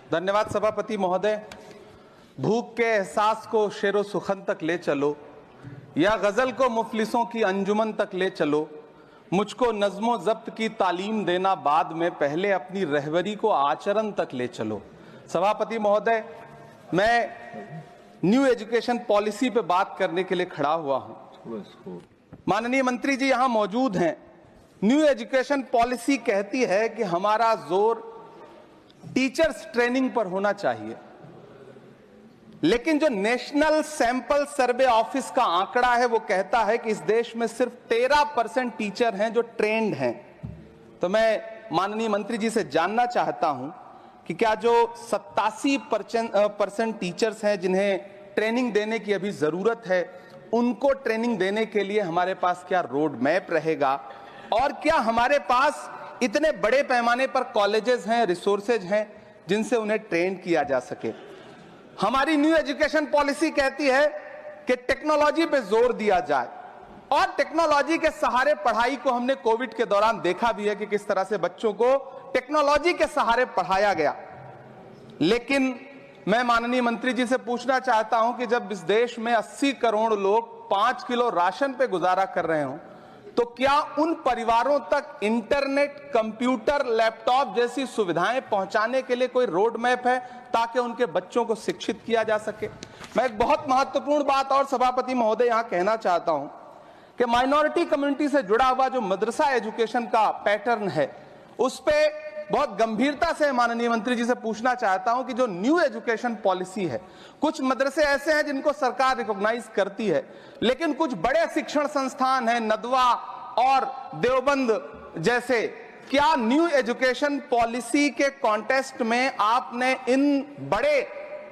धन्यवाद सभापति महोदय। भूख के एहसास को शेरो सुखन तक ले चलो, या गजल को मुफलिसों की अंजुमन तक ले चलो। मुझको नज्मो जब्त की तालीम देना बाद में, पहले अपनी रहबरी को आचरण तक ले चलो। सभापति महोदय, मैं न्यू एजुकेशन पॉलिसी पे बात करने के लिए खड़ा हुआ हूं। माननीय मंत्री जी यहां मौजूद हैं। न्यू एजुकेशन पॉलिसी कहती है कि हमारा जोर टीचर्स ट्रेनिंग पर होना चाहिए, लेकिन जो नेशनल सैंपल सर्वे ऑफिस का आंकड़ा है वो कहता है कि इस देश में सिर्फ 13% टीचर हैं जो ट्रेंड हैं। तो मैं माननीय मंत्री जी से जानना चाहता हूं कि क्या जो 87% टीचर्स हैं जिन्हें ट्रेनिंग देने की अभी जरूरत है, उनको ट्रेनिंग देने के लिए हमारे पास क्या रोड मैप रहेगा, और क्या हमारे पास इतने बड़े पैमाने पर कॉलेजेस हैं, रिसोर्सेज हैं जिनसे उन्हें ट्रेन किया जा सके। हमारी न्यू एजुकेशन पॉलिसी कहती है कि टेक्नोलॉजी पे जोर दिया जाए, और टेक्नोलॉजी के सहारे पढ़ाई को हमने कोविड के दौरान देखा भी है कि किस तरह से बच्चों को टेक्नोलॉजी के सहारे पढ़ाया गया। लेकिन मैं माननीय मंत्री जी से पूछना चाहता हूं कि जब इस देश में 80 करोड़ लोग 5 किलो राशन पे गुजारा कर रहे हों, तो क्या उन परिवारों तक इंटरनेट, कंप्यूटर, लैपटॉप जैसी सुविधाएं पहुंचाने के लिए कोई रोड मैप है ताकि उनके बच्चों को शिक्षित किया जा सके? मैं एक बहुत महत्वपूर्ण बात और सभापति महोदय यहां कहना चाहता हूं कि माइनॉरिटी कम्युनिटी से जुड़ा हुआ जो मदरसा एजुकेशन का पैटर्न है, उस पे बहुत गंभीरता से माननीय मंत्री जी से पूछना चाहता हूं कि जो न्यू एजुकेशन पॉलिसी है, कुछ मदरसे ऐसे हैं जिनको सरकार रिकॉग्नाइज करती है, लेकिन कुछ बड़े शिक्षण संस्थान हैं, नदवा और देवबंद जैसे, क्या न्यू एजुकेशन पॉलिसी के कॉन्टेस्ट में आपने इन बड़े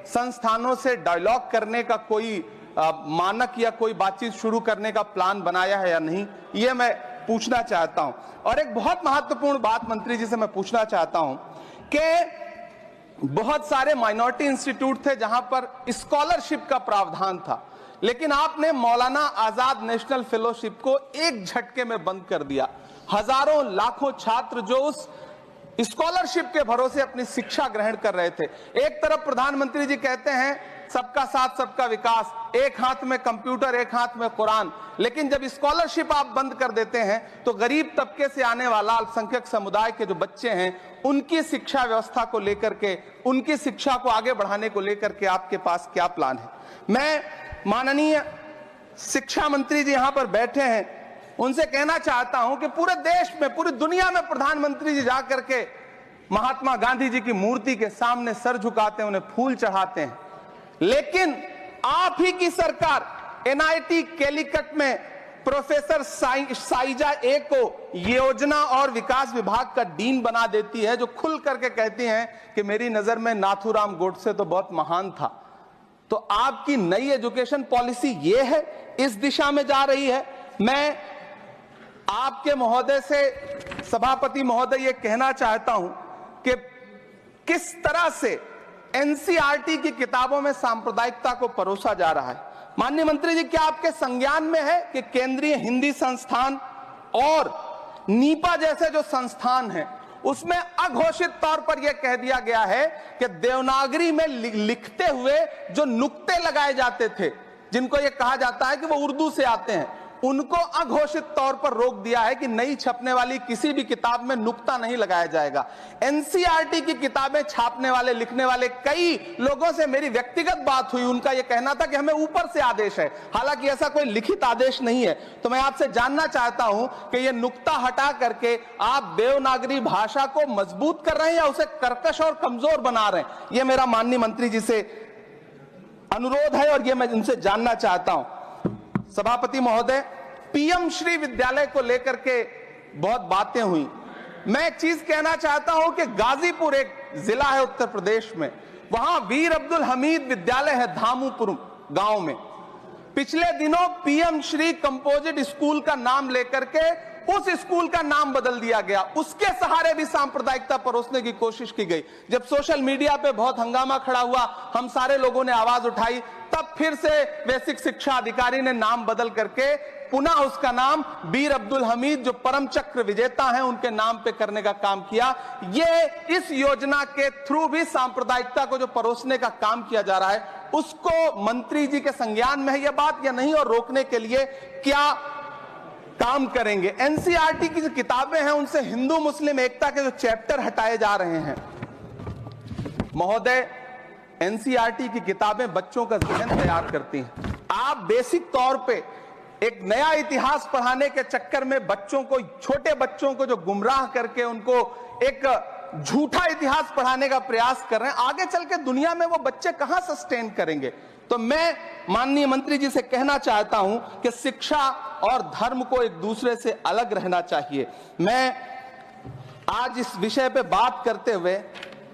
संस्थानों से डायलॉग करने का कोई मानक या कोई बातचीत शुरू करने का प्लान बनाया है या नहीं, ये मैं पूछना चाहता हूं। और एक बहुत महत्वपूर्ण बात मंत्री जी से मैं पूछना चाहता हूं कि बहुत सारे माइनॉरिटी इंस्टीट्यूट थे जहां पर स्कॉलरशिप का प्रावधान था, लेकिन आपने मौलाना आजाद नेशनल फेलोशिप को एक झटके में बंद कर दिया। हजारों लाखों छात्र जो उस स्कॉलरशिप के भरोसे अपनी शिक्षा ग्रहण कर रहे थे। एक तरफ प्रधानमंत्री जी कहते हैं सबका साथ सबका विकास, एक हाथ में कंप्यूटर एक हाथ में कुरान, लेकिन जब स्कॉलरशिप आप बंद कर देते हैं तो गरीब तबके से आने वाला अल्पसंख्यक समुदाय के जो बच्चे हैं, उनकी शिक्षा व्यवस्था को लेकर के, उनकी शिक्षा को आगे बढ़ाने को लेकर के आपके पास क्या प्लान है? मैं माननीय शिक्षा मंत्री जी यहां पर बैठे हैं, उनसे कहना चाहता हूं कि पूरे देश में, पूरी दुनिया में प्रधानमंत्री जी जाकर के महात्मा गांधी जी की मूर्ति के सामने सर झुकाते हैं, उन्हें फूल चढ़ाते हैं, लेकिन आप ही की सरकार NIT कैलिकट में प्रोफेसर साइजा ए को योजना और विकास विभाग का डीन बना देती है, जो खुल करके कहती हैं कि मेरी नजर में नाथूराम गोडसे तो बहुत महान था। तो आपकी नई एजुकेशन पॉलिसी ये है, इस दिशा में जा रही है। मैं आपके महोदय से, सभापति महोदय, ये कहना चाहता हूं कि किस तरह से NCERT की किताबों में सांप्रदायिकता को परोसा जा रहा है। माननीय मंत्री जी, क्या आपके संज्ञान में है कि केंद्रीय हिंदी संस्थान और नीपा जैसे जो संस्थान हैं, उसमें अघोषित तौर पर यह कह दिया गया है कि देवनागरी में लिखते हुए जो नुक्ते लगाए जाते थे, जिनको यह कहा जाता है कि वो उर्दू से आते हैं, उनको अघोषित तौर पर रोक दिया है कि नई छपने वाली किसी भी किताब में नुक्ता नहीं लगाया जाएगा। NCERT की किताबें छापने वाले, लिखने वाले कई लोगों से मेरी व्यक्तिगत बात हुई, उनका यह कहना था कि हमें ऊपर से आदेश है, हालांकि ऐसा कोई लिखित आदेश नहीं है। तो मैं आपसे जानना चाहता हूं कि यह नुक्ता हटा करके आप देवनागरी भाषा को मजबूत कर रहे हैं या उसे कर्कश और कमजोर बना रहे हैं? यह मेरा माननीय मंत्री जी से अनुरोध है और यह मैं उनसे जानना चाहता हूं। सभापति महोदय, PM श्री विद्यालय को लेकर के बहुत बातें हुई। मैं एक चीज कहना चाहता हूं कि गाजीपुर एक जिला है उत्तर प्रदेश में, वहां वीर अब्दुल हमीद विद्यालय है धामूपुर गांव में। पिछले दिनों PM श्री कंपोजिट स्कूल का नाम लेकर के उस स्कूल का नाम बदल दिया गया, उसके सहारे भी सांप्रदायिकता परोसने की कोशिश की गई। जब सोशल मीडिया पे बहुत हंगामा खड़ा हुआ, हम सारे लोगों ने आवाज उठाई, तब फिर से बेसिक शिक्षा अधिकारी ने नाम बदल करके पुनः उसका नाम बीर अब्दुल हमीद, जो परम चक्र विजेता हैं, उनके नाम पे करने का काम किया। ये इस योजना के थ्रू भी सांप्रदायिकता को जो परोसने का काम किया जा रहा है, उसको मंत्री जी के संज्ञान में है यह बात या नहीं, और रोकने के लिए क्या काम करेंगे। एनसीईआरटी की जो किताबें हैं, उनसे हिंदू मुस्लिम एकता के जो चैप्टर हटाए जा रहे हैं। महोदय, एनसीईआरटी की किताबें बच्चों का ज़हन तैयार करती हैं। आप बेसिक तौर पे एक नया इतिहास पढ़ाने के चक्कर में बच्चों को, छोटे बच्चों को जो गुमराह करके उनको एक झूठा इतिहास पढ़ाने का प्रयास कर रहे हैं, आगे चल के दुनिया में वो बच्चे कहां सस्टेन करेंगे। तो मैं माननीय मंत्री जी से कहना चाहता हूं कि शिक्षा और धर्म को एक दूसरे से अलग रहना चाहिए। मैं आज इस विषय पे बात करते हुए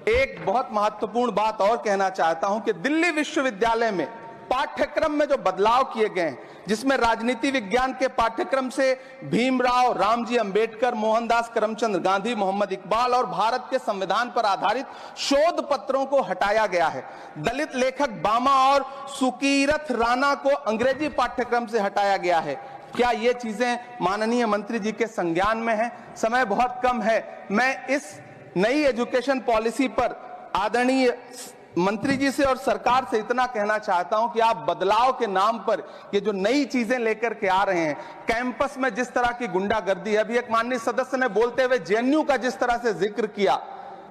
एक बहुत महत्वपूर्ण बात और कहना चाहता हूं कि दिल्ली विश्वविद्यालय में पाठ्यक्रम में जो बदलाव किए गए हैं, जिसमें राजनीति विज्ञान के पाठ्यक्रम से भीमराव, रामजी अंबेडकर, मोहनदास करमचंद गांधी, मोहम्मद इकबाल और भारत के संविधान पर आधारित शोध पत्रों को हटाया गया है। दलित लेखक बामा और सुकीरथ राणा को अंग्रेजी पाठ्यक्रम से हटाया गया है। क्या ये चीजें माननीय मंत्री जी के संज्ञान में है? समय बहुत कम है। मैं इस नई एजुकेशन पॉलिसी पर आदरणीय मंत्री जी से और सरकार से इतना कहना चाहता हूं कि आप बदलाव के नाम पर ये जो नई चीजें लेकर के आ रहे हैं, कैंपस में जिस तरह की गुंडागर्दी है, अभी एक माननीय सदस्य ने बोलते हुए जेएनयू का जिस तरह से जिक्र किया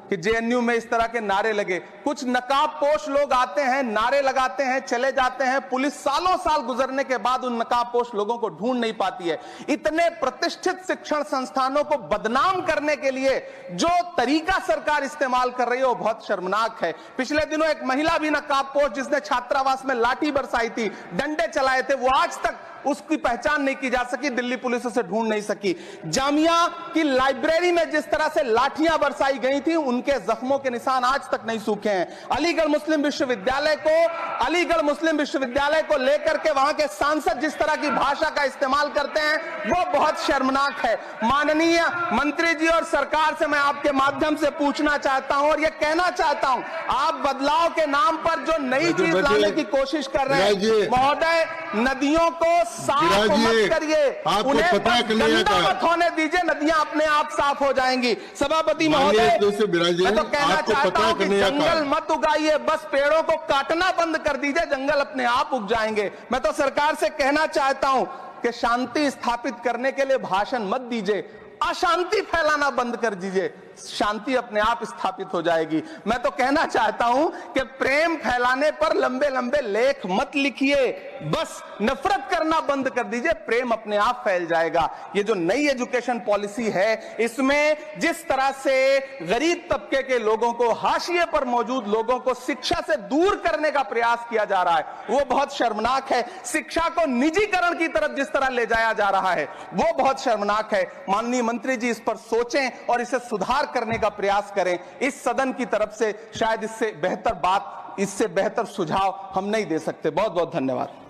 कि जेएनयू में इस तरह के नारे लगे, कुछ नकाबपोश लोग आते हैं, नारे लगाते हैं, चले जाते हैं, पुलिस सालों साल गुजरने के बाद उन नकाबपोश लोगों को ढूंढ नहीं पाती है। इतने प्रतिष्ठित शिक्षण संस्थानों को बदनाम करने के लिए जो तरीका सरकार इस्तेमाल कर रही है वो बहुत शर्मनाक है। पिछले दिनों एक महिला भी नकाबपोश, जिसने छात्रावास में लाठी बरसाई थी, डंडे चलाए थे, वो आज तक उसकी पहचान नहीं की जा सकी, दिल्ली पुलिस उसे ढूंढ नहीं सकी। जामिया की लाइब्रेरी में जिस तरह से लाठियां बरसाई गई थी, उनके जख्मों के निशान आज तक नहीं सूखे हैं। अलीगढ़ मुस्लिम विश्वविद्यालय को लेकर के वहां के सांसद जिस तरह की भाषा का इस्तेमाल करते हैं, वो बहुत शर्मनाक है। माननीय मंत्री जी और सरकार से मैं आपके माध्यम से पूछना चाहता हूं और यह कहना चाहता हूं, आप बदलाव के नाम पर जो नई चीज लाने की कोशिश कर रहे हैं, महोदय, नदियों को साफ मत करिए, उन्हें गंदा मत होने दीजिए, नदियां अपने आप साफ हो जाएंगी। सभापति महोदय, मैं तो कहना चाहता हूं कि जंगल मत उगाइए, बस पेड़ों को काटना बंद कर दीजिए, जंगल अपने आप उग जाएंगे। मैं तो सरकार से कहना चाहता हूं कि शांति स्थापित करने के लिए भाषण मत दीजिए, अशांति फैलाना बंद कर दीजिए, शांति अपने आप स्थापित हो जाएगी। मैं तो कहना चाहता हूं कि प्रेम फैलाने पर लंबे लंबे लेख मत लिखिए, बस नफरत करना बंद कर दीजिए, प्रेम अपने आप फैल जाएगा। ये जो नई एजुकेशन पॉलिसी है, इसमें जिस तरह से गरीब तबके के लोगों को, हाशिए पर मौजूद लोगों को शिक्षा से दूर करने का प्रयास किया जा रहा है, वो बहुत शर्मनाक है। शिक्षा को निजीकरण की तरफ जिस तरह ले जाया जा रहा है, वो बहुत शर्मनाक है। माननीय मंत्री जी इस पर सोचें और इसे सुधार करने का प्रयास करें। इस सदन की तरफ से शायद इससे बेहतर बात, इससे बेहतर सुझाव हम नहीं दे सकते। बहुत बहुत धन्यवाद।